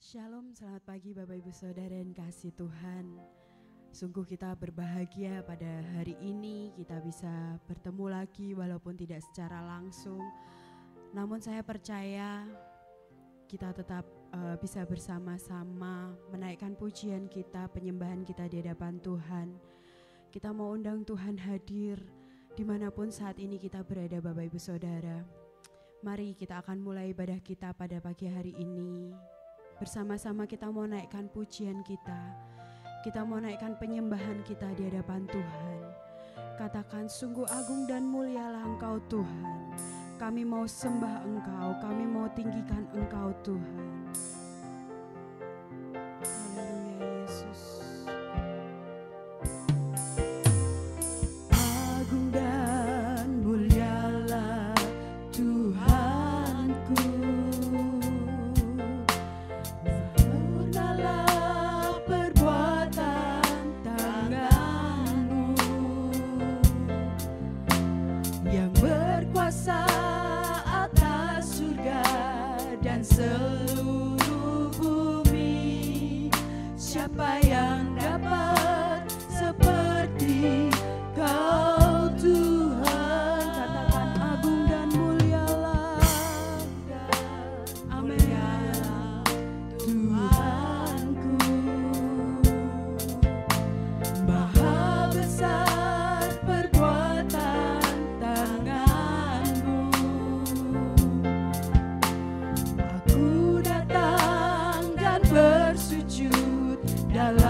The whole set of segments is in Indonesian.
Shalom, selamat pagi Bapak Ibu Saudara dan kasih Tuhan. Sungguh kita berbahagia pada hari ini kita bisa bertemu lagi walaupun tidak secara langsung. Namun saya percaya kita tetap bisa bersama-sama menaikkan pujian kita, penyembahan kita di hadapan Tuhan. Kita mau undang Tuhan hadir dimanapun saat ini kita berada Bapak Ibu Saudara. Mari kita akan mulai ibadah kita pada pagi hari ini. Bersama-sama kita mau naikkan pujian kita. Kita mau naikkan penyembahan kita di hadapan Tuhan. Katakan sungguh agung dan mulialah Engkau Tuhan. Kami mau sembah Engkau, kami mau tinggikan Engkau Tuhan. Haleluya Yesus. Agung dan mulialah Tuhanku. Atas surga dan seluruh bumi, siapa yang dapat seperti Kau Tuhan? Katakan agung dan mulialah, amin Tuhanku. Maha besar perbuatan tanganmu. Aku datang dan bersujud dalam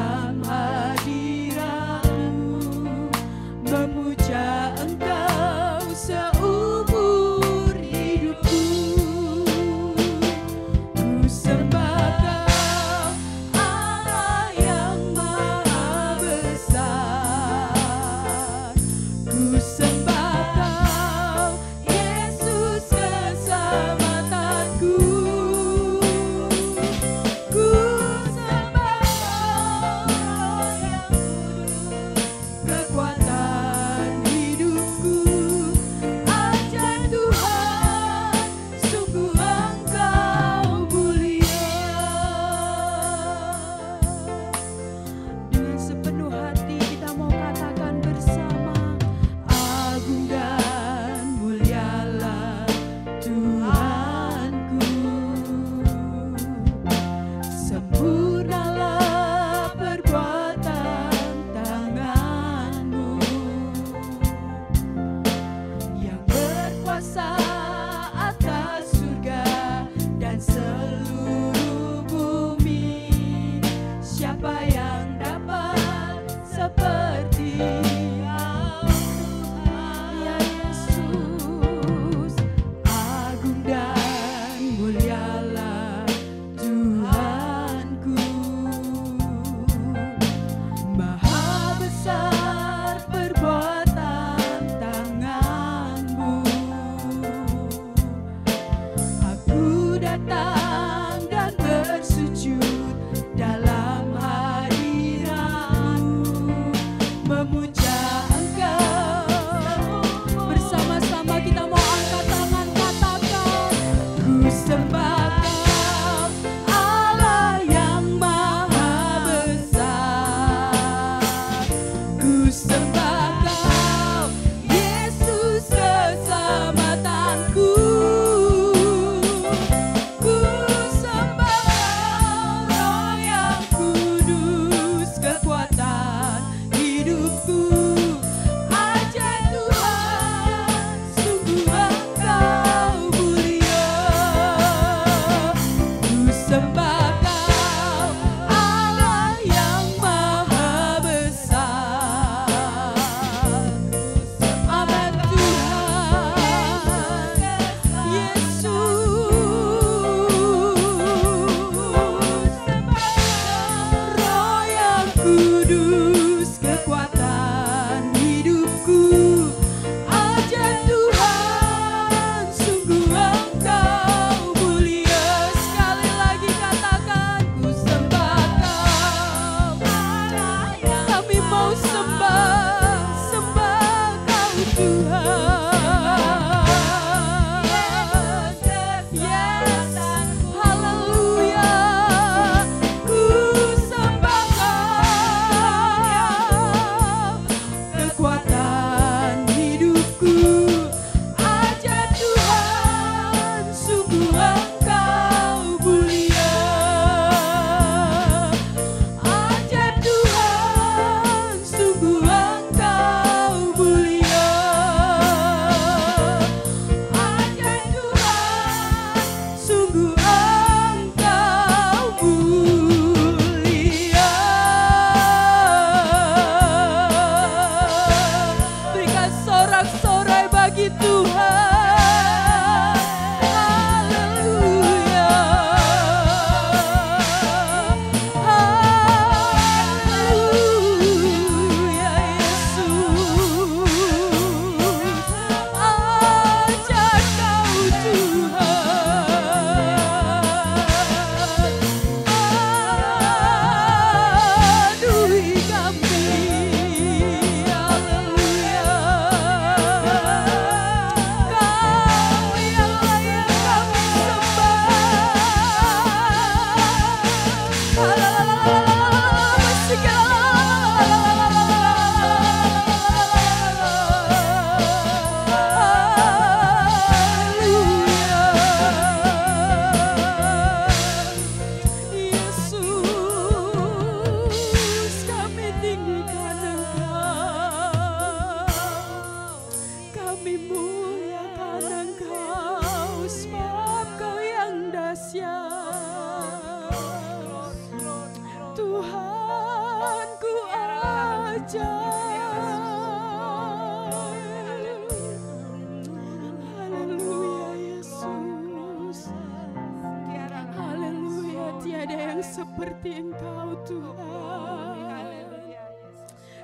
yang seperti Engkau Tuhan.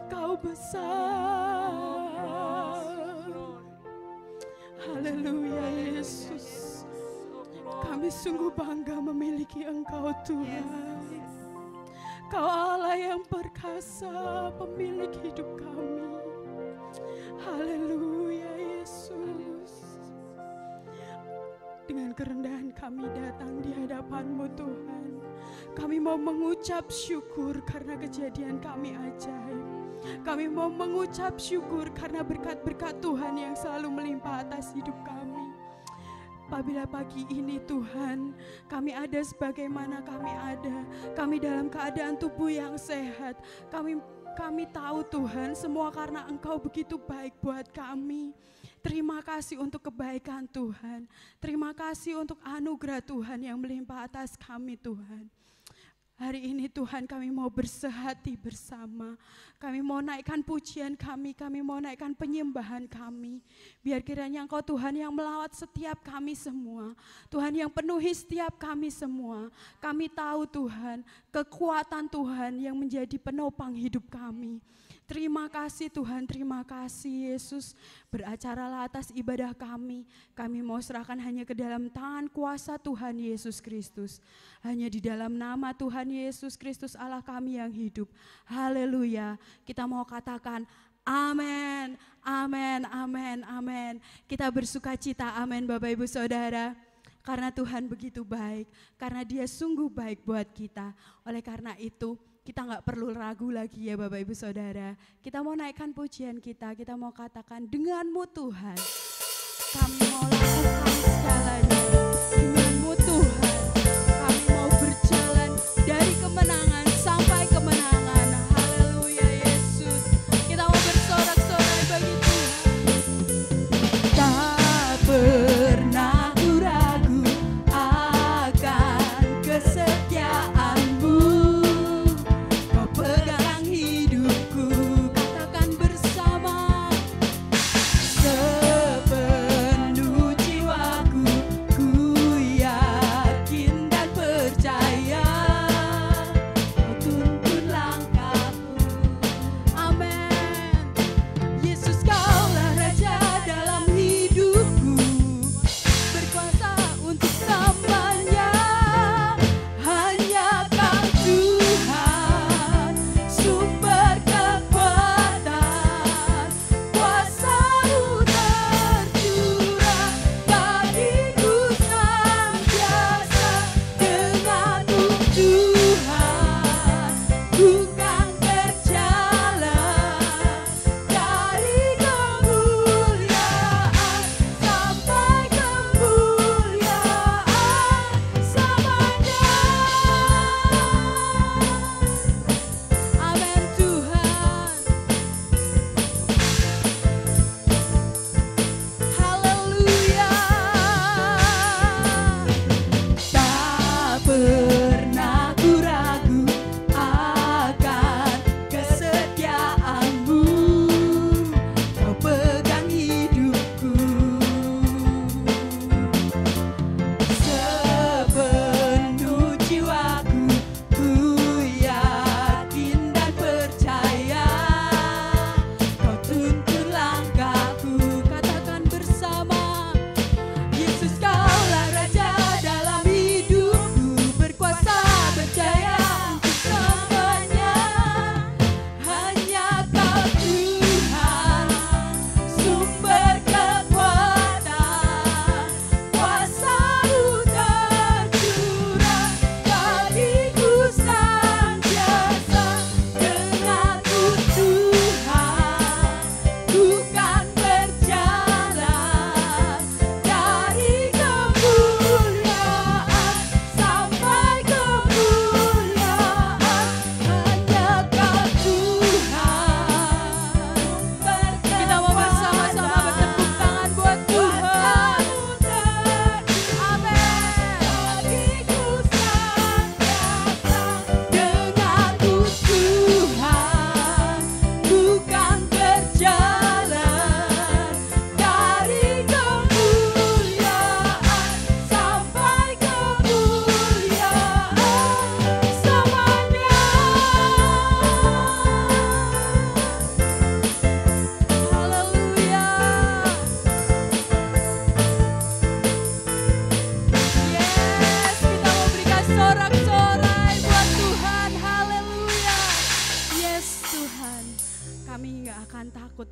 Kau besar. Haleluya Yesus. Kami sungguh bangga memiliki Engkau Tuhan. Kau Allah yang perkasa, pemilik hidup kami. Haleluya Yesus. Dengan kerendahan kami datang di hadapan-Mu Tuhan. Kami mau mengucap syukur karena kejadian kami ajaib. Kami mau mengucap syukur karena berkat-berkat Tuhan yang selalu melimpah atas hidup kami. Apabila pagi ini Tuhan, kami ada sebagaimana kami ada. Kami dalam keadaan tubuh yang sehat. Kami tahu Tuhan, semua karena Engkau begitu baik buat kami. Terima kasih untuk kebaikan Tuhan. Terima kasih untuk anugerah Tuhan yang melimpah atas kami Tuhan. Hari ini Tuhan kami mau bersehati bersama. Kami mau naikkan pujian kami mau naikkan penyembahan kami. Biar kiranya Engkau Tuhan yang melawat setiap kami semua. Tuhan yang penuhi setiap kami semua. Kami tahu Tuhan, kekuatan Tuhan yang menjadi penopang hidup kami. Terima kasih Tuhan, terima kasih Yesus. Beracaralah atas ibadah kami. Kami mau serahkan hanya ke dalam tangan kuasa Tuhan Yesus Kristus. Hanya di dalam nama Tuhan Yesus Kristus Allah kami yang hidup. Haleluya. Kita mau katakan amin, amin, amin, amin. Kita bersuka cita, amin Bapak Ibu Saudara. Karena Tuhan begitu baik, karena Dia sungguh baik buat kita. Oleh karena itu, kita gak perlu ragu lagi ya Bapak Ibu Saudara. Kita mau naikkan pujian kita mau katakan denganmu Tuhan. Kami mau lakukan segalanya. Denganmu Tuhan. Kami mau berjalan dari kemenangan sampai kemenangan. Haleluya Yesus. Kita mau bersorak-sorai bagi Tuhan. Tak pernah ku ragu akan kesetiaan-Mu. Pegang hidupku, katakan bersama sepenuh jiwa.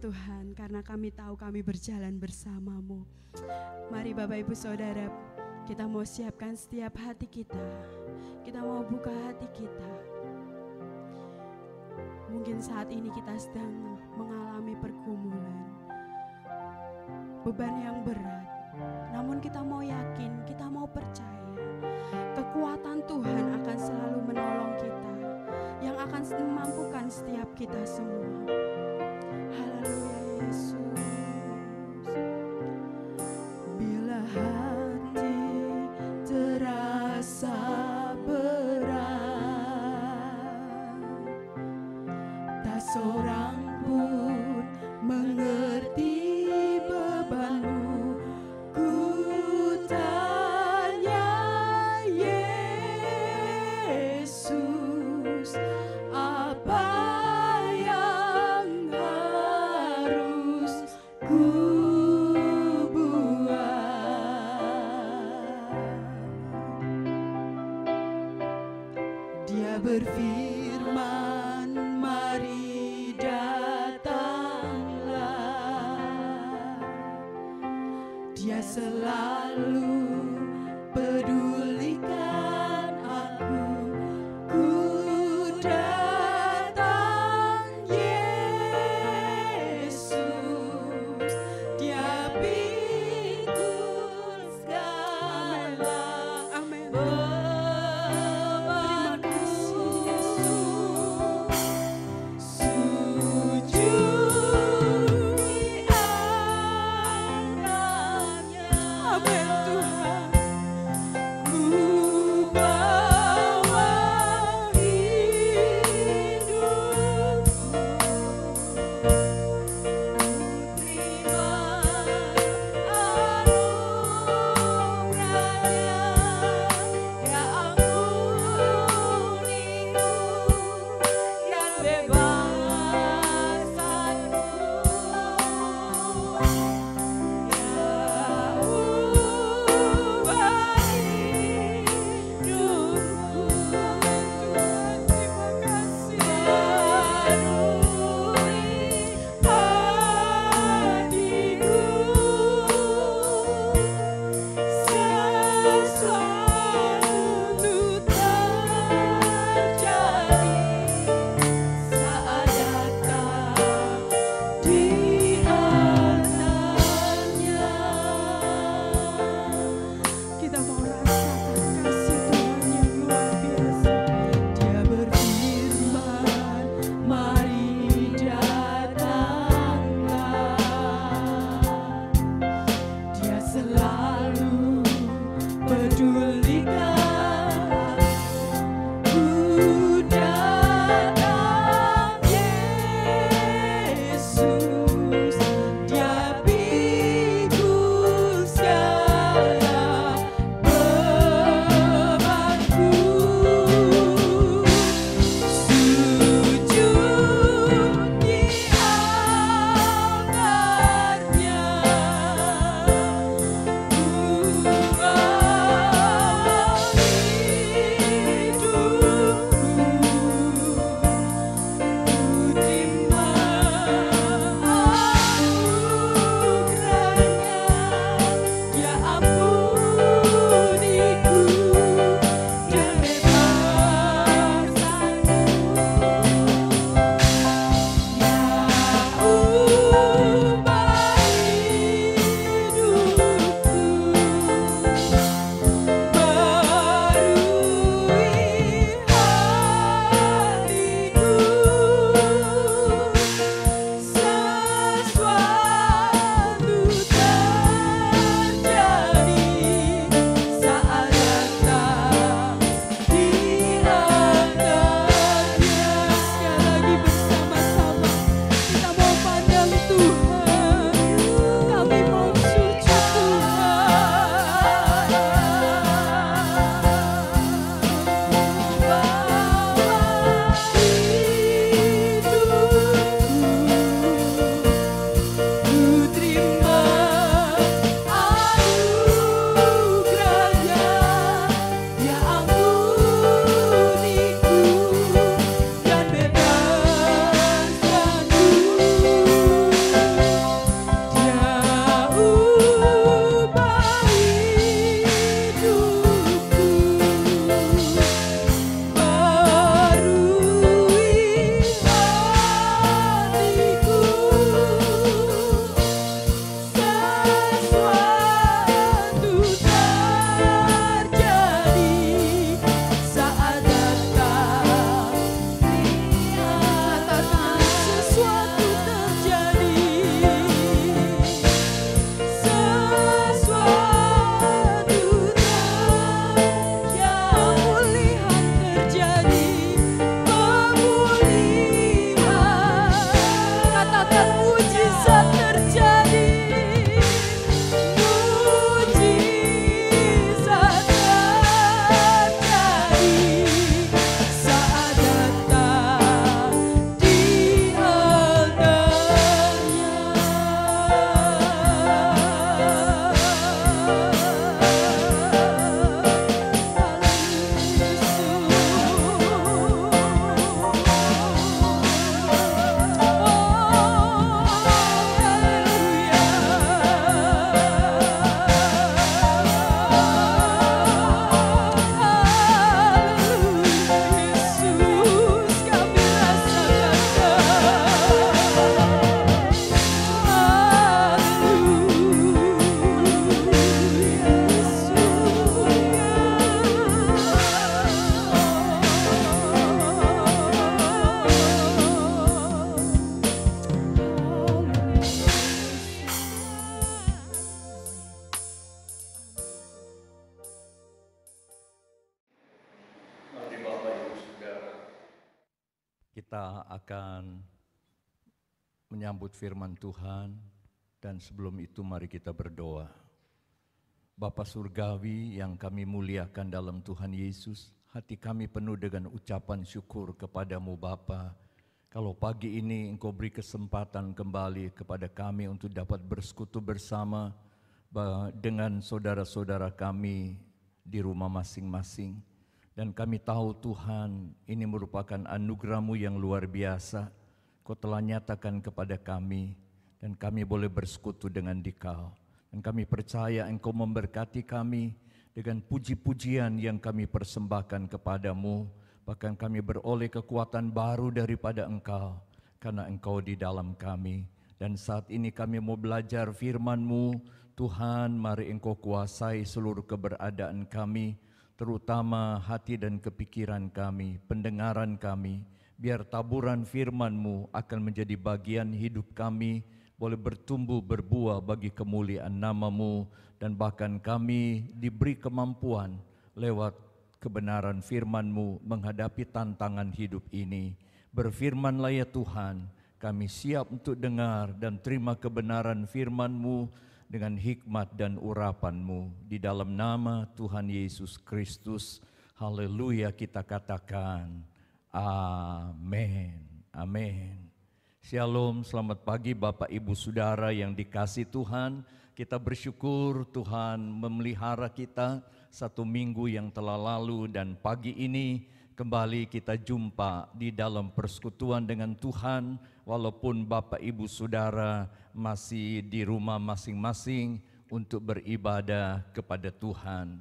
Tuhan, karena kami tahu kami berjalan bersama-Mu. Mari Bapak Ibu Saudara, kita mau siapkan setiap hati kita. Kita mau buka hati kita. Mungkin saat ini kita sedang mengalami pergumulan, beban yang berat. Namun kita mau yakin, kita mau percaya, kekuatan Tuhan akan selalu menolong kita, yang akan memampukan setiap kita semua. Haleluya Yesus. Bila hati terasa berat, tak seorang pun mengerti bebanmu, ku tanya Yesus, apa yang harus ku buat? Dia berfirman, mari datanglah. Dia selalu pedulikan aku. Ku datang Yesus, Dia pikul segala bebanku. Sujud di tangannya. Amin Tuhan. Ku bawa hidupku, terima anugerahnya, ya ampuniku, yang bebaskanku, ya ubah hidupku. Tuhan, terima kasih. Barui hatiku, sesuatu terjadi saat datang di altarnya. Kita mau rasakan kasih Tuhan yang luar biasa. Dia berfirman, mari datanglah. Dia selalu pedulikan. Ku datang Yesus, Dia pikul segala bebanku. Sujud di altarnya, ku bawa Kita akan menyambut firman Tuhan, dan sebelum itu mari kita berdoa. Bapa Surgawi yang kami muliakan dalam Tuhan Yesus, hati kami penuh dengan ucapan syukur kepadamu Bapa. Kalau pagi ini Engkau beri kesempatan kembali kepada kami untuk dapat bersekutu bersama dengan saudara-saudara kami di rumah masing-masing. Dan kami tahu Tuhan, ini merupakan anugerah-Mu yang luar biasa. Kau telah nyatakan kepada kami, dan kami boleh bersekutu dengan Dikau. Dan kami percaya Engkau memberkati kami dengan puji-pujian yang kami persembahkan kepadamu. Bahkan kami beroleh kekuatan baru daripada Engkau, karena Engkau di dalam kami. Dan saat ini kami mau belajar firman-Mu. Tuhan, mari Engkau kuasai seluruh keberadaan kami, terutama hati dan kepikiran kami, pendengaran kami. Biar taburan firman-Mu akan menjadi bagian hidup kami, boleh bertumbuh berbuah bagi kemuliaan nama-Mu, dan bahkan kami diberi kemampuan lewat kebenaran firman-Mu menghadapi tantangan hidup ini. Berfirmanlah ya Tuhan, kami siap untuk dengar dan terima kebenaran firman-Mu dengan hikmat dan urapan-Mu. Di dalam nama Tuhan Yesus Kristus, haleluya kita katakan, amin, amin. Shalom, selamat pagi Bapak Ibu Saudara yang dikasihi Tuhan. Kita bersyukur Tuhan memelihara kita satu minggu yang telah lalu, dan pagi ini kembali kita jumpa di dalam persekutuan dengan Tuhan. Walaupun Bapak Ibu Saudara masih di rumah masing-masing untuk beribadah kepada Tuhan.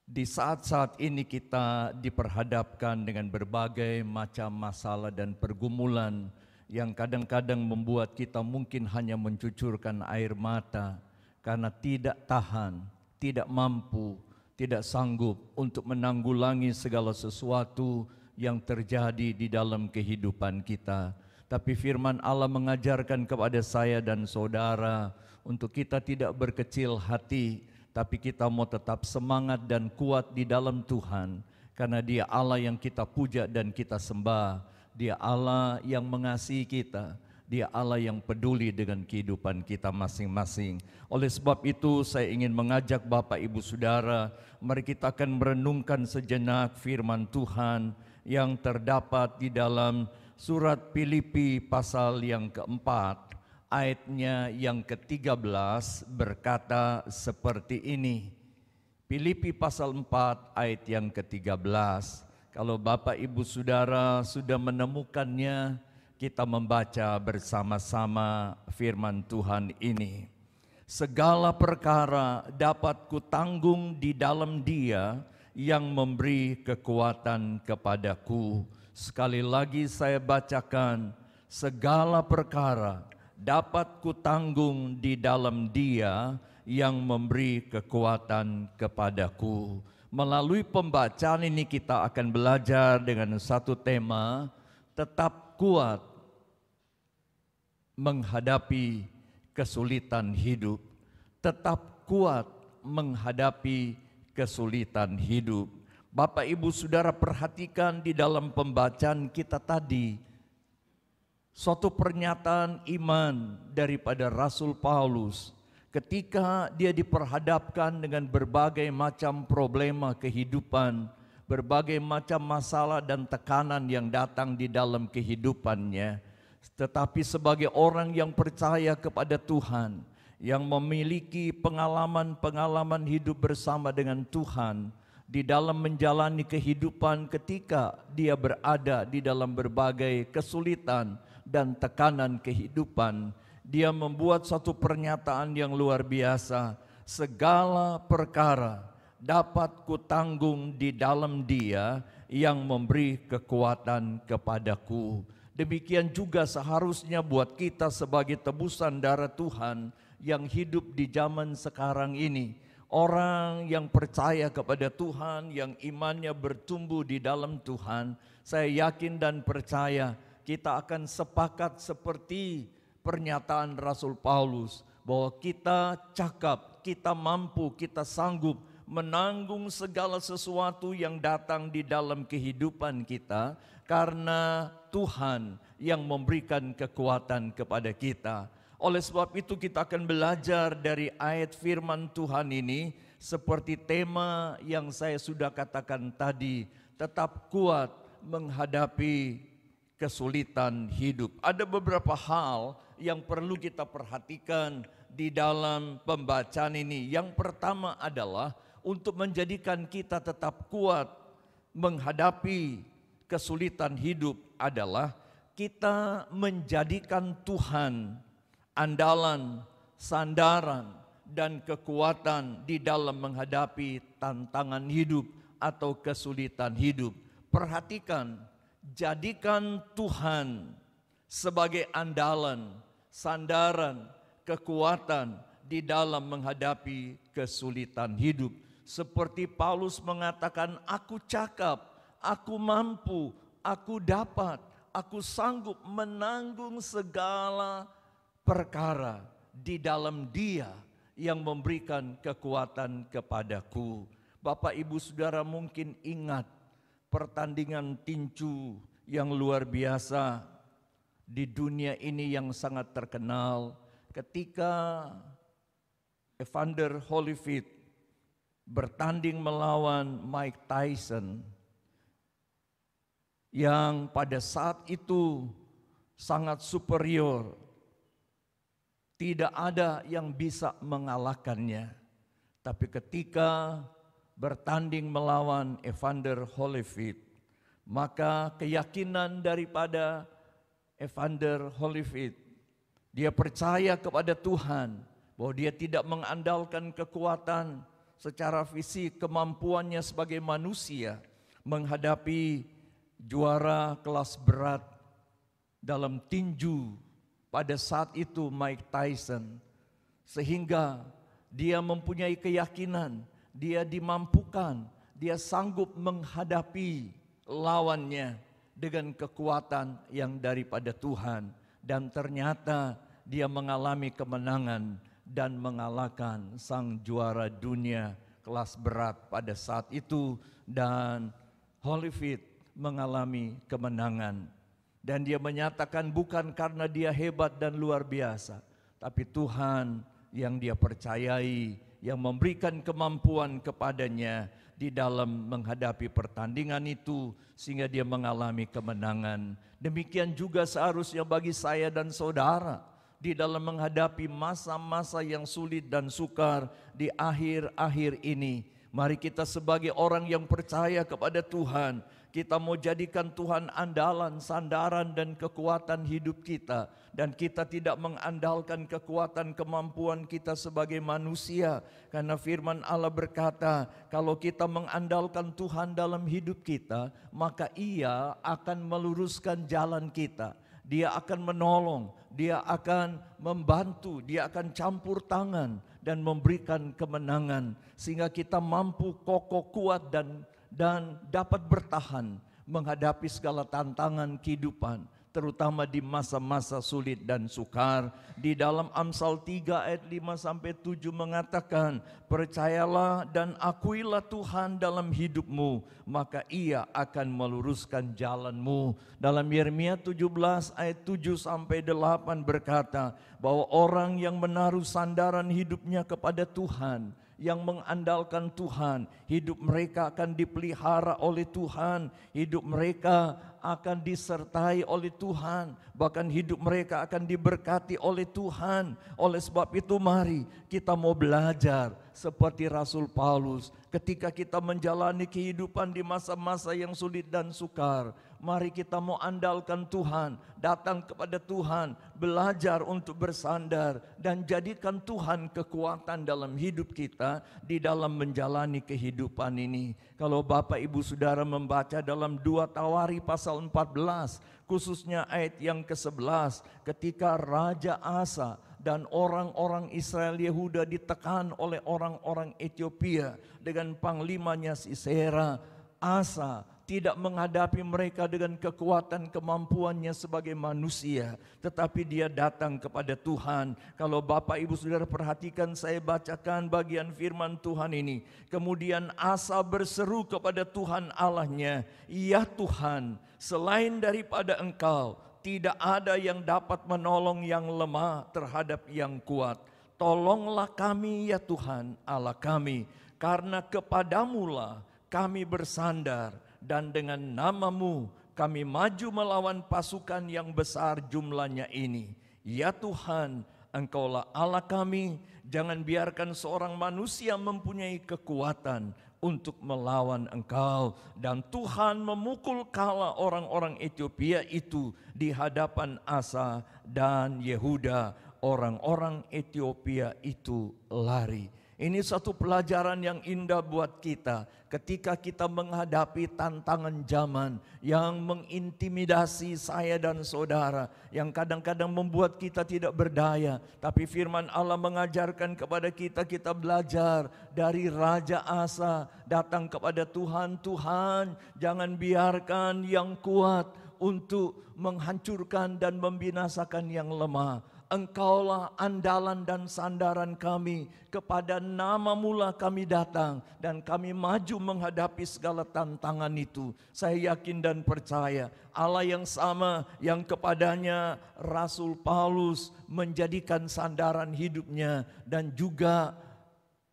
Di saat-saat ini kita diperhadapkan dengan berbagai macam masalah dan pergumulan yang kadang-kadang membuat kita mungkin hanya mencucurkan air mata karena tidak tahan, tidak mampu, tidak sanggup untuk menanggulangi segala sesuatu yang terjadi di dalam kehidupan kita. Tapi firman Allah mengajarkan kepada saya dan saudara untuk kita tidak berkecil hati, tapi kita mau tetap semangat dan kuat di dalam Tuhan, karena Dia Allah yang kita puja dan kita sembah. Dia Allah yang mengasihi kita, Dia Allah yang peduli dengan kehidupan kita masing-masing. Oleh sebab itu saya ingin mengajak Bapak Ibu Saudara, mari kita akan merenungkan sejenak firman Tuhan yang terdapat di dalam surat Filipi pasal yang keempat, ayatnya yang ke-13 berkata seperti ini. Filipi pasal 4 ayat yang ke-13. Kalau Bapak Ibu Saudara sudah menemukannya, kita membaca bersama-sama firman Tuhan ini. Segala perkara dapat kutanggung di dalam Dia yang memberi kekuatan kepadaku. Sekali lagi saya bacakan, segala perkara dapat kutanggung di dalam Dia yang memberi kekuatan kepadaku. Melalui pembacaan ini kita akan belajar dengan satu tema, tetap kuat menghadapi kesulitan hidup. Tetap kuat menghadapi kesulitan hidup. Bapak Ibu Saudara perhatikan di dalam pembacaan kita tadi, suatu pernyataan iman daripada Rasul Paulus ketika dia diperhadapkan dengan berbagai macam problema kehidupan, berbagai macam masalah dan tekanan yang datang di dalam kehidupannya. Tetapi sebagai orang yang percaya kepada Tuhan, yang memiliki pengalaman-pengalaman hidup bersama dengan Tuhan, di dalam menjalani kehidupan ketika dia berada di dalam berbagai kesulitan dan tekanan kehidupan, dia membuat satu pernyataan yang luar biasa. Segala perkara dapat kutanggung di dalam Dia yang memberi kekuatan kepadaku. Demikian juga seharusnya buat kita sebagai tebusan darah Tuhan yang hidup di zaman sekarang ini. Orang yang percaya kepada Tuhan, yang imannya bertumbuh di dalam Tuhan, saya yakin dan percaya kita akan sepakat seperti pernyataan Rasul Paulus, bahwa kita cakap, kita mampu, kita sanggup menanggung segala sesuatu yang datang di dalam kehidupan kita, karena Tuhan yang memberikan kekuatan kepada kita. Oleh sebab itu kita akan belajar dari ayat firman Tuhan ini seperti tema yang saya sudah katakan tadi, tetap kuat menghadapi kesulitan hidup. Ada beberapa hal yang perlu kita perhatikan di dalam pembacaan ini. Yang pertama adalah untuk menjadikan kita tetap kuat menghadapi kesulitan hidup adalah kita menjadikan Tuhan andalan, sandaran, dan kekuatan di dalam menghadapi tantangan hidup atau kesulitan hidup. Perhatikan, jadikan Tuhan sebagai andalan, sandaran, kekuatan di dalam menghadapi kesulitan hidup. Seperti Paulus mengatakan, aku cakap, aku mampu, aku dapat, aku sanggup menanggung segala perkara di dalam Dia yang memberikan kekuatan kepadaku. Bapak, Ibu, Saudara mungkin ingat pertandingan tinju yang luar biasa di dunia ini yang sangat terkenal ketika Evander Holyfield bertanding melawan Mike Tyson yang pada saat itu sangat superior. Tidak ada yang bisa mengalahkannya. Tapi ketika bertanding melawan Evander Holyfield, maka keyakinan daripada Evander Holyfield, dia percaya kepada Tuhan bahwa dia tidak mengandalkan kekuatan secara fisik, kemampuannya sebagai manusia menghadapi juara kelas berat dalam tinju pada saat itu Mike Tyson, sehingga dia mempunyai keyakinan, dia dimampukan, dia sanggup menghadapi lawannya dengan kekuatan yang daripada Tuhan. Dan ternyata dia mengalami kemenangan dan mengalahkan sang juara dunia kelas berat pada saat itu, dan Holyfield mengalami kemenangan. Dan dia menyatakan bukan karena dia hebat dan luar biasa, tapi Tuhan yang dia percayai, yang memberikan kemampuan kepadanya di dalam menghadapi pertandingan itu, sehingga dia mengalami kemenangan. Demikian juga seharusnya bagi saya dan saudara di dalam menghadapi masa-masa yang sulit dan sukar di akhir-akhir ini. Mari kita sebagai orang yang percaya kepada Tuhan, kita mau jadikan Tuhan andalan, sandaran, dan kekuatan hidup kita. Dan kita tidak mengandalkan kekuatan kemampuan kita sebagai manusia. Karena firman Allah berkata, kalau kita mengandalkan Tuhan dalam hidup kita, maka Ia akan meluruskan jalan kita. Dia akan menolong, Dia akan membantu, Dia akan campur tangan dan memberikan kemenangan. Sehingga kita mampu kokoh, kuat, dan dapat bertahan menghadapi segala tantangan kehidupan, terutama di masa-masa sulit dan sukar. Di dalam Amsal 3 ayat 5-7 mengatakan, percayalah dan akuilah Tuhan dalam hidupmu, maka Ia akan meluruskan jalanmu. Dalam Yeremia 17 ayat 7-8 berkata bahwa orang yang menaruh sandaran hidupnya kepada Tuhan, yang mengandalkan Tuhan, hidup mereka akan dipelihara oleh Tuhan, hidup mereka akan disertai oleh Tuhan, bahkan hidup mereka akan diberkati oleh Tuhan. Oleh sebab itu mari kita mau belajar seperti Rasul Paulus ketika kita menjalani kehidupan di masa-masa yang sulit dan sukar. Mari kita mau andalkan Tuhan, datang kepada Tuhan, belajar untuk bersandar dan jadikan Tuhan kekuatan dalam hidup kita di dalam menjalani kehidupan ini. Kalau Bapak Ibu Saudara membaca dalam 2 Tawari pasal 14, khususnya ayat yang ke-11, ketika Raja Asa dan orang-orang Israel Yehuda ditekan oleh orang-orang Ethiopia dengan panglimanya Sisera, Asa tidak menghadapi mereka dengan kekuatan kemampuannya sebagai manusia, tetapi dia datang kepada Tuhan. Kalau Bapak Ibu Saudara perhatikan, saya bacakan bagian firman Tuhan ini. Kemudian Asa berseru kepada Tuhan Allahnya, "Ya Tuhan, selain daripada Engkau, tidak ada yang dapat menolong yang lemah terhadap yang kuat. Tolonglah kami ya Tuhan Allah kami, karena kepadamulah kami bersandar, dan dengan nama-Mu kami maju melawan pasukan yang besar jumlahnya ini. Ya Tuhan, Engkaulah Allah kami, jangan biarkan seorang manusia mempunyai kekuatan untuk melawan Engkau." Dan Tuhan memukul kala orang-orang Ethiopia itu di hadapan Asa dan Yehuda. Orang-orang Ethiopia itu lari. Ini satu pelajaran yang indah buat kita ketika kita menghadapi tantangan zaman yang mengintimidasi saya dan saudara, yang kadang-kadang membuat kita tidak berdaya. Tapi firman Allah mengajarkan kepada kita, kita belajar dari Raja Asa, datang kepada Tuhan. Tuhan, jangan biarkan yang kuat untuk menghancurkan dan membinasakan yang lemah. Engkaulah andalan dan sandaran kami, kepada nama-Mu lah kami datang, dan kami maju menghadapi segala tantangan itu. Saya yakin dan percaya Allah yang sama yang kepadanya Rasul Paulus menjadikan sandaran hidupnya, dan juga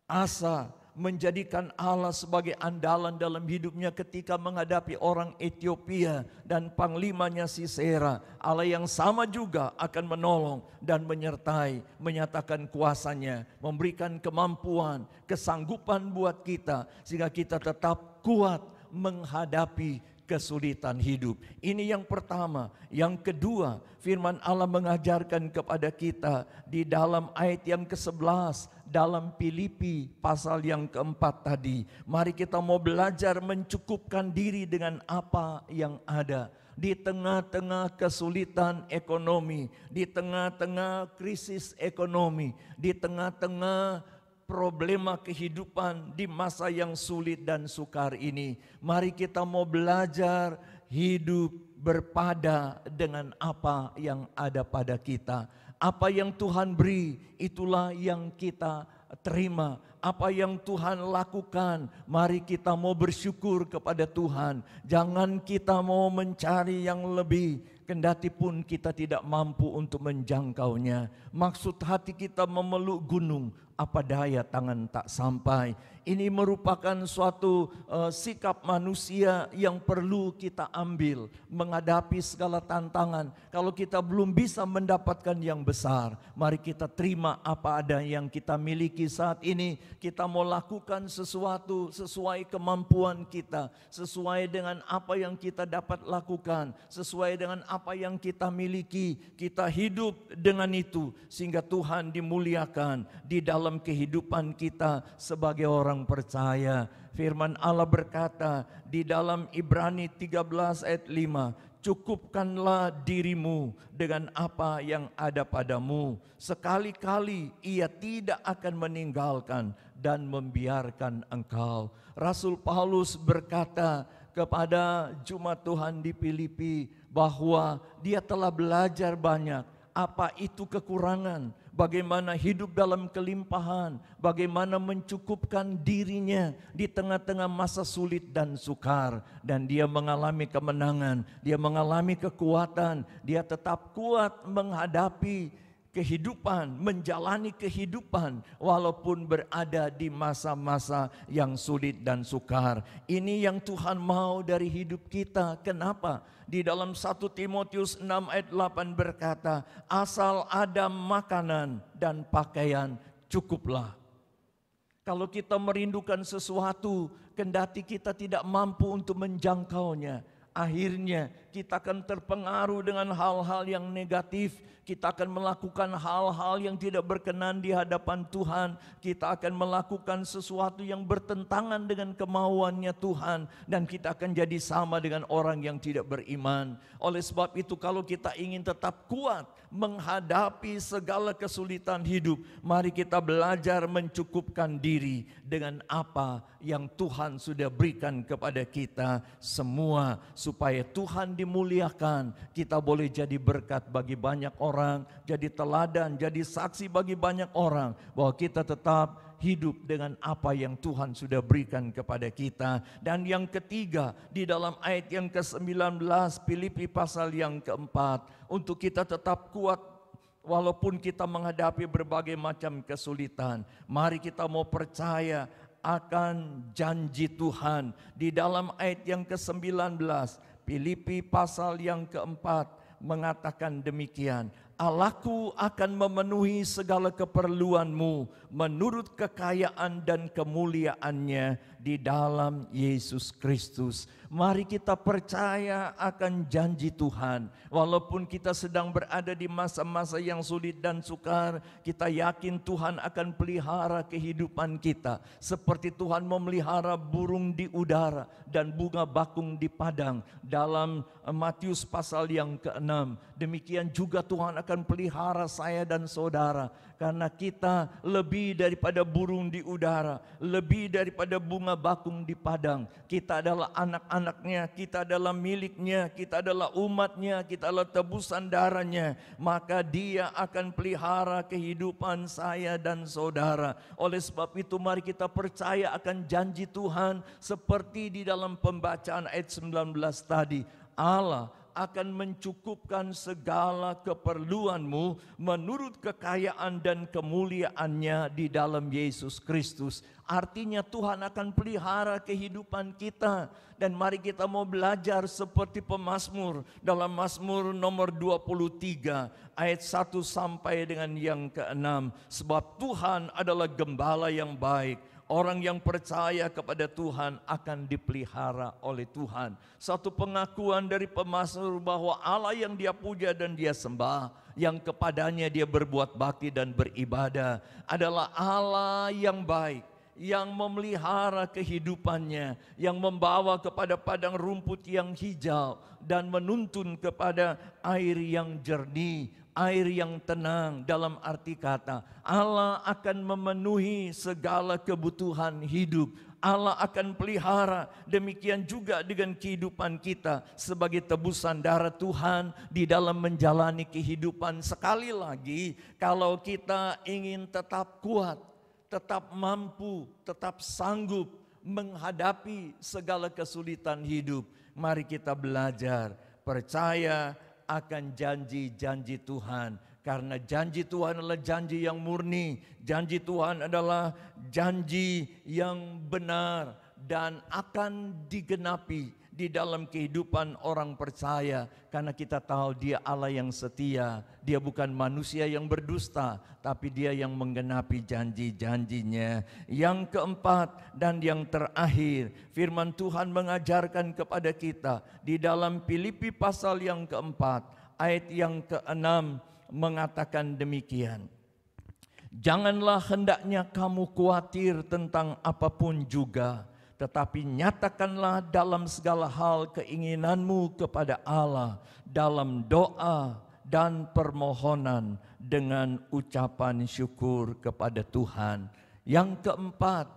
Asa menjadikan Allah sebagai andalan dalam hidupnya ketika menghadapi orang Ethiopia dan panglimanya Sisera. Allah yang sama juga akan menolong dan menyertai, menyatakan kuasanya, memberikan kemampuan, kesanggupan buat kita, sehingga kita tetap kuat menghadapi kesulitan hidup. Ini yang pertama. Yang kedua, firman Allah mengajarkan kepada kita di dalam ayat yang ke-11 dalam Filipi pasal yang keempat tadi. Mari kita mau belajar mencukupkan diri dengan apa yang ada. Di tengah-tengah kesulitan ekonomi, di tengah-tengah krisis ekonomi, di tengah-tengah problema kehidupan di masa yang sulit dan sukar ini, mari kita mau belajar hidup berpada dengan apa yang ada pada kita. Apa yang Tuhan beri, itulah yang kita terima. Apa yang Tuhan lakukan, mari kita mau bersyukur kepada Tuhan. Jangan kita mau mencari yang lebih, kendati pun kita tidak mampu untuk menjangkaunya. Maksud hati kita memeluk gunung, apa daya tangan tak sampai. Ini merupakan suatu sikap manusia yang perlu kita ambil menghadapi segala tantangan. Kalau kita belum bisa mendapatkan yang besar, mari kita terima apa ada yang kita miliki saat ini. Kita mau lakukan sesuatu sesuai kemampuan kita, sesuai dengan apa yang kita dapat lakukan, sesuai dengan apa yang kita miliki. Kita hidup dengan itu sehingga Tuhan dimuliakan di dalam kehidupan kita sebagai orang percaya. Firman Allah berkata di dalam Ibrani 13 ayat 5, "Cukupkanlah dirimu dengan apa yang ada padamu. Sekali-kali Ia tidak akan meninggalkan dan membiarkan engkau." Rasul Paulus berkata kepada jemaat Tuhan di Filipi bahwa dia telah belajar banyak. Apa itu kekurangan, bagaimana hidup dalam kelimpahan, bagaimana mencukupkan dirinya di tengah-tengah masa sulit dan sukar. Dan dia mengalami kemenangan, dia mengalami kekuatan, dia tetap kuat menghadapi kehidupan, menjalani kehidupan walaupun berada di masa-masa yang sulit dan sukar. Ini yang Tuhan mau dari hidup kita. Kenapa? Di dalam 1 Timotius 6 ayat 8 berkata, "Asal ada makanan dan pakaian, cukuplah." Kalau kita merindukan sesuatu, kendati kita tidak mampu untuk menjangkaunya, akhirnya kita akan terpengaruh dengan hal-hal yang negatif. Kita akan melakukan hal-hal yang tidak berkenan di hadapan Tuhan. Kita akan melakukan sesuatu yang bertentangan dengan kemauannya Tuhan. Dan kita akan jadi sama dengan orang yang tidak beriman. Oleh sebab itu, kalau kita ingin tetap kuat menghadapi segala kesulitan hidup, mari kita belajar mencukupkan diri dengan apa yang Tuhan sudah berikan kepada kita semua, supaya Tuhan dimuliakan. Kita boleh jadi berkat bagi banyak orang, jadi teladan, jadi saksi bagi banyak orang bahwa kita tetap hidup dengan apa yang Tuhan sudah berikan kepada kita. Dan yang ketiga, di dalam ayat yang ke-19 Filipi pasal yang ke-4, untuk kita tetap kuat walaupun kita menghadapi berbagai macam kesulitan, mari kita mau percaya akan janji Tuhan. Di dalam ayat yang ke-19 Filipi pasal yang ke-4 mengatakan demikian, Allahku akan memenuhi segala keperluanmu menurut kekayaan dan kemuliaannya di dalam Yesus Kristus. Mari kita percaya akan janji Tuhan. Walaupun kita sedang berada di masa-masa yang sulit dan sukar, kita yakin Tuhan akan pelihara kehidupan kita. Seperti Tuhan memelihara burung di udara dan bunga bakung di padang. Dalam Matius pasal yang ke-6, demikian juga Tuhan akan pelihara saya dan saudara. Karena kita lebih daripada burung di udara, lebih daripada bunga bakung di padang. Kita adalah anak-anaknya, kita adalah miliknya, kita adalah umatnya, kita adalah tebusan darahnya. Maka Dia akan pelihara kehidupan saya dan saudara. Oleh sebab itu mari kita percaya akan janji Tuhan, seperti di dalam pembacaan ayat 19 tadi. Allah akan mencukupkan segala keperluanmu menurut kekayaan dan kemuliaannya di dalam Yesus Kristus. Artinya Tuhan akan pelihara kehidupan kita. Dan mari kita mau belajar seperti pemazmur. Dalam Mazmur nomor 23 ayat 1 sampai dengan yang ke-6. Sebab Tuhan adalah gembala yang baik. Orang yang percaya kepada Tuhan akan dipelihara oleh Tuhan. Satu pengakuan dari pemazmur bahwa Allah yang dia puja dan dia sembah, yang kepadanya dia berbuat bakti dan beribadah, adalah Allah yang baik, yang memelihara kehidupannya, yang membawa kepada padang rumput yang hijau dan menuntun kepada air yang jernih, air yang tenang. Dalam arti kata, Allah akan memenuhi segala kebutuhan hidup. Allah akan pelihara. Demikian juga dengan kehidupan kita sebagai tebusan darah Tuhan di dalam menjalani kehidupan. Sekali lagi, kalau kita ingin tetap kuat, tetap mampu, tetap sanggup menghadapi segala kesulitan hidup, mari kita belajar percaya akan janji-janji Tuhan. Karena janji Tuhan adalah janji yang murni, janji Tuhan adalah janji yang benar dan akan digenapi di dalam kehidupan orang percaya. Karena kita tahu Dia Allah yang setia, Dia bukan manusia yang berdusta, tapi Dia yang menggenapi janji-janjinya. Yang keempat dan yang terakhir, firman Tuhan mengajarkan kepada kita di dalam Filipi pasal yang keempat ayat yang ke-6 mengatakan demikian. Janganlah hendaknya kamu khawatir tentang apapun juga, tetapi nyatakanlah dalam segala hal keinginanmu kepada Allah dalam doa dan permohonan dengan ucapan syukur kepada Tuhan. Yang keempat,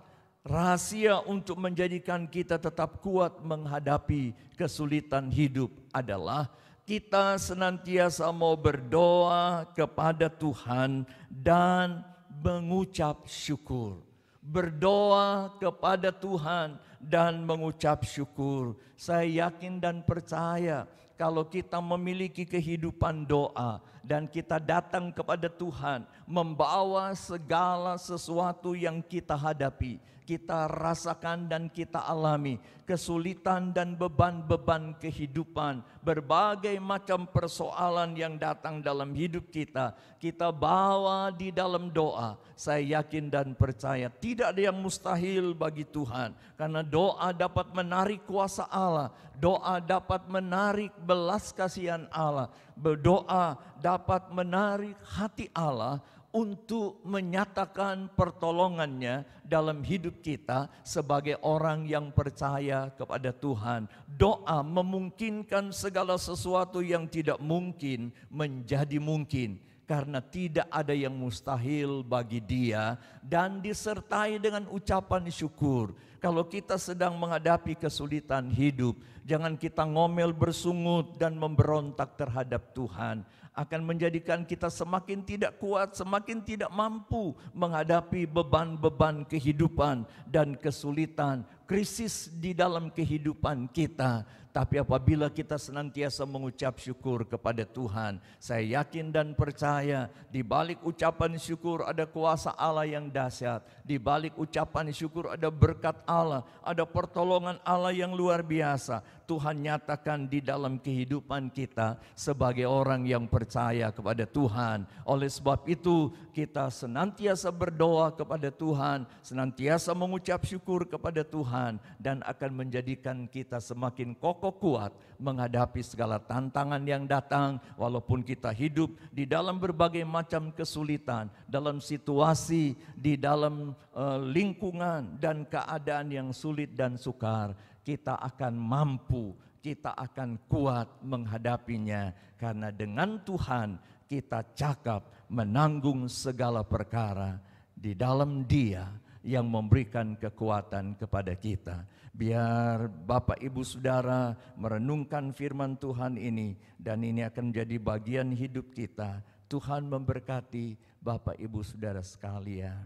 rahasia untuk menjadikan kita tetap kuat menghadapi kesulitan hidup adalah kita senantiasa mau berdoa kepada Tuhan dan mengucap syukur. Berdoa kepada Tuhan dan mengucap syukur. Saya yakin dan percaya kalau kita memiliki kehidupan doa dan kita datang kepada Tuhan membawa segala sesuatu yang kita hadapi, kita rasakan dan kita alami, kesulitan dan beban-beban kehidupan, berbagai macam persoalan yang datang dalam hidup kita, kita bawa di dalam doa. Saya yakin dan percaya tidak ada yang mustahil bagi Tuhan, karena doa dapat menarik kuasa Allah, doa dapat menarik belas kasihan Allah. Berdoa dapat menarik hati Allah untuk menyatakan pertolongannya dalam hidup kita sebagai orang yang percaya kepada Tuhan. Doa memungkinkan segala sesuatu yang tidak mungkin menjadi mungkin, karena tidak ada yang mustahil bagi Dia, dan disertai dengan ucapan syukur. Kalau kita sedang menghadapi kesulitan hidup, jangan kita ngomel, bersungut, dan memberontak terhadap Tuhan. Akan menjadikan kita semakin tidak kuat, semakin tidak mampu menghadapi beban-beban kehidupan dan kesulitan, krisis di dalam kehidupan kita. Tapi apabila kita senantiasa mengucap syukur kepada Tuhan, saya yakin dan percaya di balik ucapan syukur ada kuasa Allah yang dahsyat. Di balik ucapan syukur ada berkat Allah, ada pertolongan Allah yang luar biasa. Tuhan nyatakan di dalam kehidupan kita sebagai orang yang percaya kepada Tuhan. Oleh sebab itu kita senantiasa berdoa kepada Tuhan, senantiasa mengucap syukur kepada Tuhan, dan akan menjadikan kita semakin kokoh kuat menghadapi segala tantangan yang datang. Walaupun kita hidup di dalam berbagai macam kesulitan, dalam situasi, di dalam lingkungan dan keadaan yang sulit dan sukar, kita akan mampu, kita akan kuat menghadapinya. Karena dengan Tuhan kita cakap menanggung segala perkara di dalam Dia yang memberikan kekuatan kepada kita. Biar Bapak Ibu Saudara merenungkan firman Tuhan ini, dan ini akan menjadi bagian hidup kita. Tuhan memberkati Bapak Ibu Saudara sekalian.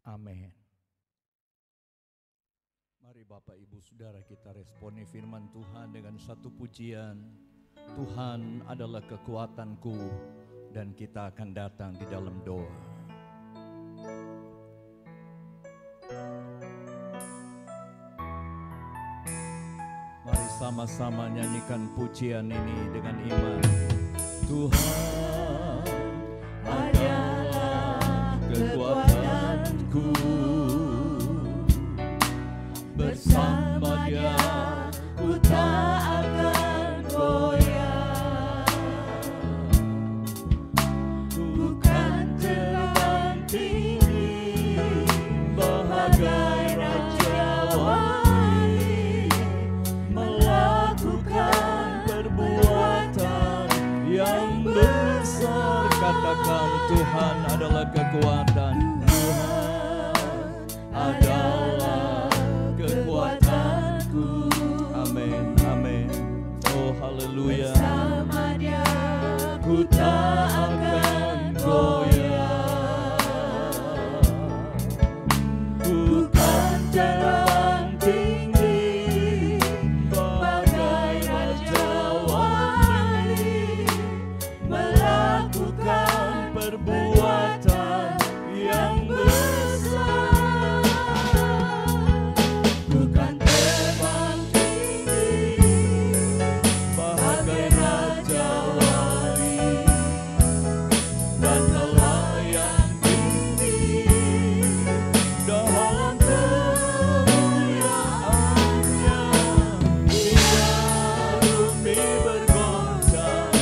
Amin. Mari Bapak Ibu Saudara kita responi firman Tuhan dengan satu pujian. Tuhan adalah kekuatanku, dan kita akan datang di dalam doa. Mari sama-sama nyanyikan pujian ini dengan iman. Tuhan adalah kekuatanku, bersama Dia ku tak akan goyah. Bukan terbang tinggi bahagai raja wali, melakukan perbuatan yang besar. Katakan Tuhan adalah kekuatan. Tuhan adalah kekuatanku. Amin, amin. Oh haleluya. Bersama Dia ku tak akan goyah. Bukan terbang tinggi bagai raja wali, melakukan perbuatan yang besar. Bukan terbang tinggi bagai raja wali, dan melayang tinggi dalam kemuliaannya. Hingga bumi bergoncang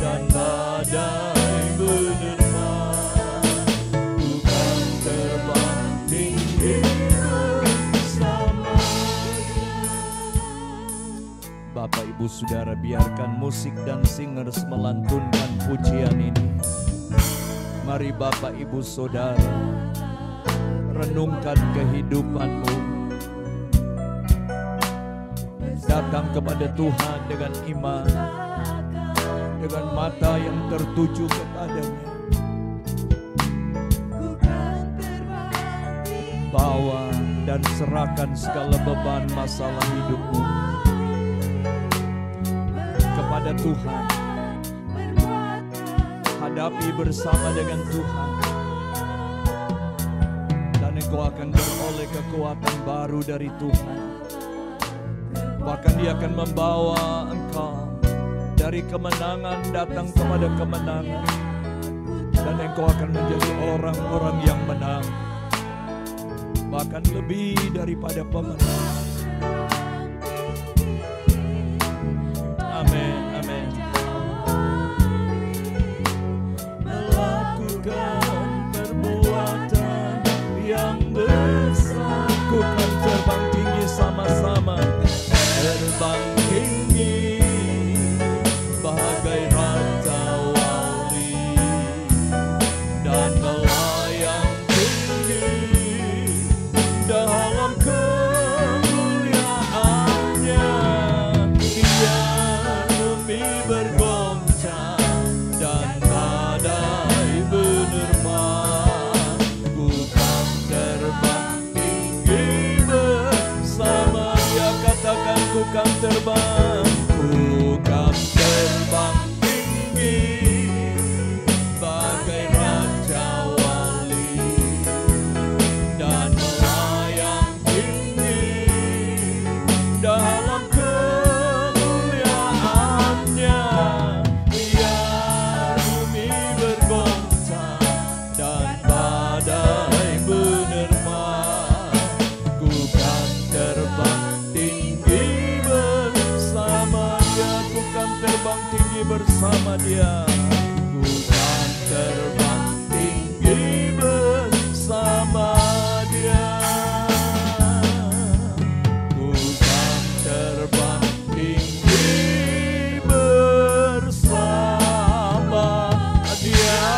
dan badai menerpa. Bukan terbang tinggi bersama Dia. Bapak Ibu Saudara, biarkan musik dan singers melantunkan pujian ini. Mari Bapak Ibu Saudara, renungkan kehidupanmu. Datang kepada Tuhan dengan iman, dengan mata yang tertuju kepadanya. Bawa dan serahkan segala beban masalah hidupmu kepada Tuhan. Hadapi bersama dengan Tuhan, dan engkau akan beroleh kekuatan baru dari Tuhan. Bahkan Dia akan membawa engkau dari kemenangan datang kepada kemenangan, dan engkau akan menjadi orang-orang yang menang, bahkan lebih daripada pemenang. amin, amin. Melakukan perbuatan yang besar, ku kan terbang tinggi sama-sama, terbang tinggi bagai raja wali dan melayang tinggi dalam kemuliaannya. Biar bumi bergoncang dan badai menerpa, ku kan terbang tinggi bersama Dia. Katakan, ku kan terbang, ku kan terbang tinggi bagai raja wali dan melayang tinggi dalam kemuliaannya. Biar bumi bergoncang dan badai menerpa, ku kan terbang tinggi bersama Dia. Ku kan terbang tinggi bersama Dia. Ku kan terbang tinggi bersama Dia. Ku kan terbang tinggi bersama Dia.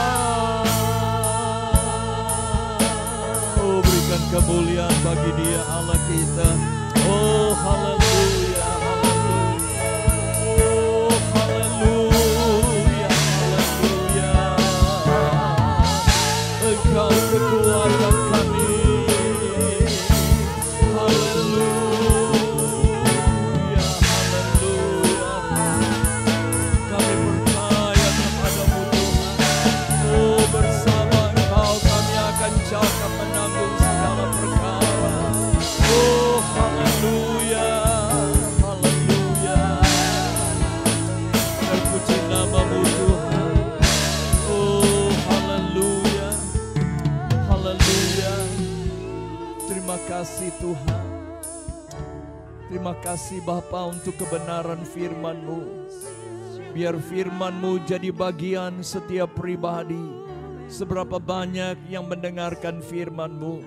Oh, berikan kemuliaan bagi Dia, Allah kita. Oh, haleluya, haleluya. Oh, haleluya, haleluya. Engkau kekuatan kami. Haleluya, haleluya. Kami percaya kepadamu Tuhan. Oh, bersama Engkau kami akan jauh menanggung segala perkara. Oh, haleluya, haleluya. Terpuji namamu Tuhan. Oh, haleluya, haleluya. Terima kasih Tuhan. Terima kasih Bapa untuk kebenaran firman-Mu. Biar firman-Mu jadi bagian setiap pribadi. Seberapa banyak yang mendengarkan firman-Mu,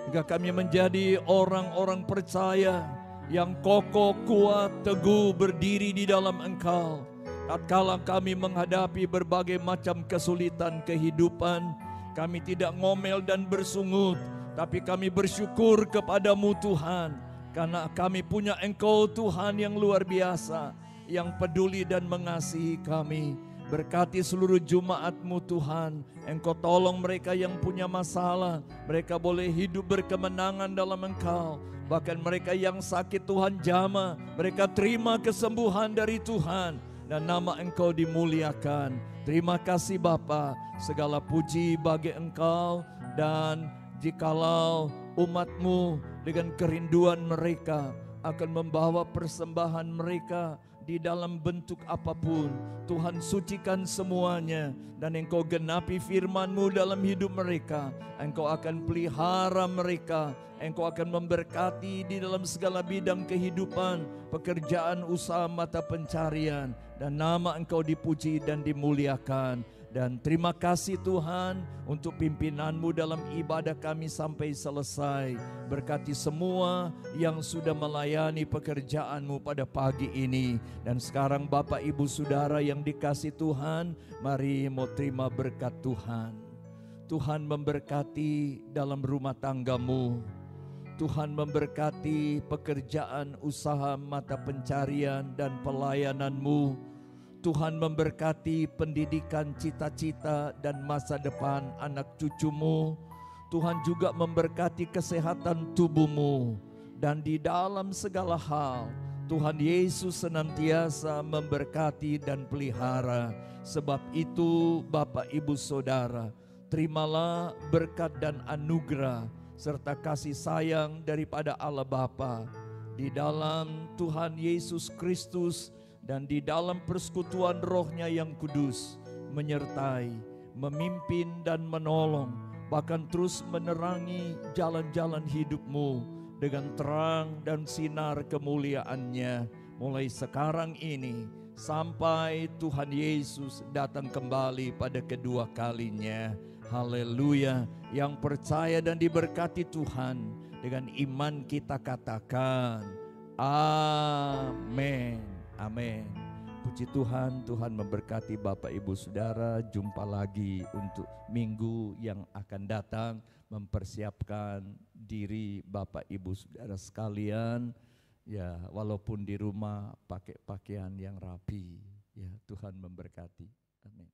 hingga kami menjadi orang-orang percaya yang kokoh, kuat, teguh berdiri di dalam Engkau. Tatkala kami menghadapi berbagai macam kesulitan kehidupan, kami tidak ngomel dan bersungut, tapi kami bersyukur kepadamu Tuhan, karena kami punya Engkau Tuhan yang luar biasa, yang peduli dan mengasihi kami. Berkati seluruh jemaat-Mu Tuhan. Engkau tolong mereka yang punya masalah, mereka boleh hidup berkemenangan dalam Engkau. Bahkan mereka yang sakit Tuhan jamah, mereka terima kesembuhan dari Tuhan, dan nama Engkau dimuliakan. Terima kasih Bapa, segala puji bagi Engkau. Dan jikalau umat-Mu dengan kerinduan mereka akan membawa persembahan mereka di dalam bentuk apapun, Tuhan sucikan semuanya, dan Engkau genapi firman-Mu dalam hidup mereka. Engkau akan pelihara mereka, Engkau akan memberkati di dalam segala bidang kehidupan, pekerjaan, usaha, mata pencarian, dan nama Engkau dipuji dan dimuliakan. Dan terima kasih Tuhan untuk pimpinan-Mu dalam ibadah kami sampai selesai. Berkati semua yang sudah melayani pekerjaan-Mu pada pagi ini. Dan sekarang Bapak Ibu Saudara yang dikasih Tuhan, mari mau terima berkat Tuhan. Tuhan memberkati dalam rumah tanggamu. Tuhan memberkati pekerjaan, usaha, mata pencarian, dan pelayanan-Mu. Tuhan memberkati pendidikan, cita-cita, dan masa depan anak cucumu. Tuhan juga memberkati kesehatan tubuhmu. Dan di dalam segala hal, Tuhan Yesus senantiasa memberkati dan pelihara. Sebab itu Bapak Ibu Saudara, terimalah berkat dan anugerah serta kasih sayang daripada Allah Bapa di dalam Tuhan Yesus Kristus, dan di dalam persekutuan Roh-Nya yang kudus, menyertai, memimpin dan menolong, bahkan terus menerangi jalan-jalan hidupmu dengan terang dan sinar kemuliaan-Nya, mulai sekarang ini sampai Tuhan Yesus datang kembali pada kedua kalinya. Haleluya. Yang percaya dan diberkati Tuhan, dengan iman kita katakan amin. Amin. Puji Tuhan, Tuhan memberkati Bapak Ibu Saudara. Jumpa lagi untuk minggu yang akan datang. Mempersiapkan diri Bapak Ibu Saudara sekalian. Ya, walaupun di rumah pakai pakaian yang rapi. Ya, Tuhan memberkati. Amin.